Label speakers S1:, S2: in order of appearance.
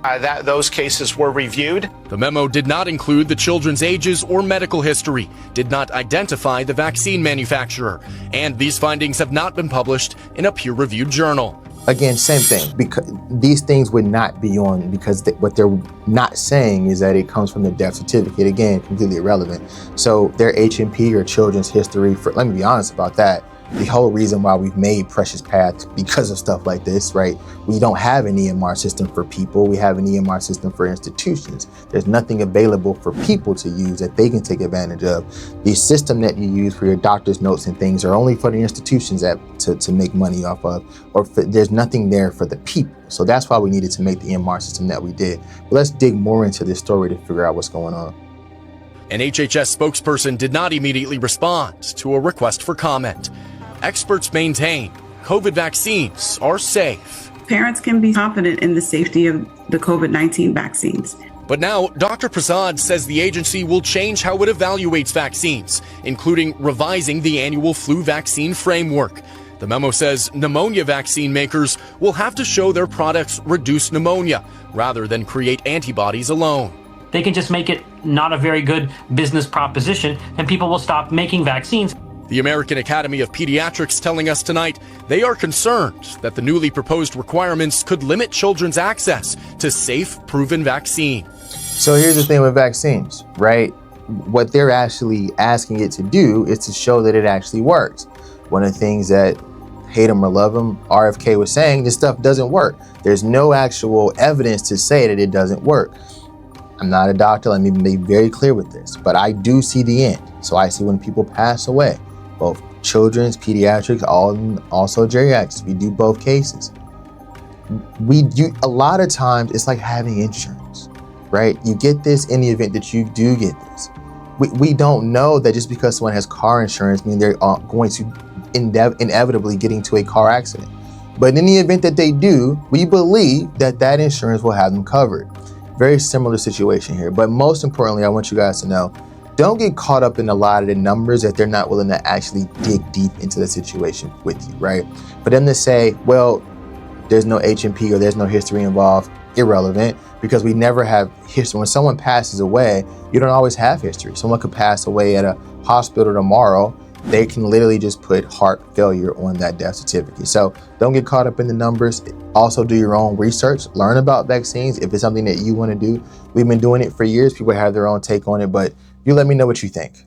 S1: that those cases were reviewed.
S2: The memo did not include the children's ages or medical history, did not identify the vaccine manufacturer, and these findings have not been published in a peer-reviewed journal.
S3: Again, same thing, because these things would not be on, because what they're not saying is that it comes from the death certificate. Again, completely irrelevant. So their H&P or children's history, let me be honest about that. The whole reason why we've made Precious Paths because of stuff like this, right? We don't have an EMR system for people. We have an EMR system for institutions. There's nothing available for people to use that they can take advantage of. The system that you use for your doctor's notes and things are only for the institutions to make money off of, there's nothing there for the people. So that's why we needed to make the EMR system that we did. But let's dig more into this story to figure out what's going on.
S2: An HHS spokesperson did not immediately respond to a request for comment. Experts maintain COVID vaccines are safe.
S4: Parents can be confident in the safety of the COVID-19 vaccines.
S2: But now, Dr. Prasad says the agency will change how it evaluates vaccines, including revising the annual flu vaccine framework. The memo says pneumonia vaccine makers will have to show their products reduce pneumonia rather than create antibodies alone.
S5: They can just make it not a very good business proposition, and people will stop making vaccines.
S2: The American Academy of Pediatrics telling us tonight they are concerned that the newly proposed requirements could limit children's access to safe, proven vaccine.
S3: So here's the thing with vaccines, right? What they're actually asking it to do is to show that it actually works. One of the things that, hate them or love them, RFK was saying, this stuff doesn't work. There's no actual evidence to say that it doesn't work. I'm not a doctor, let me be very clear with this, but I do see the end. So I see when people pass away, both children's, pediatrics, also geriatrics. We do both cases. A lot of times it's like having insurance, right? You get this in the event that you do get this. We don't know that just because someone has car insurance means they're going to inevitably get into a car accident. But in the event that they do, we believe that that insurance will have them covered. Very similar situation here. But most importantly, I want you guys to know, don't get caught up in a lot of the numbers that they're not willing to actually dig deep into the situation with you, right? For them to say, well, there's no H&P or there's no history involved, irrelevant, because we never have history. When someone passes away, you don't always have history. Someone could pass away at a hospital tomorrow. They can literally just put heart failure on that death certificate. So don't get caught up in the numbers. Also do your own research, learn about vaccines. If it's something that you want to do, we've been doing it for years. People have their own take on it, but you let me know what you think.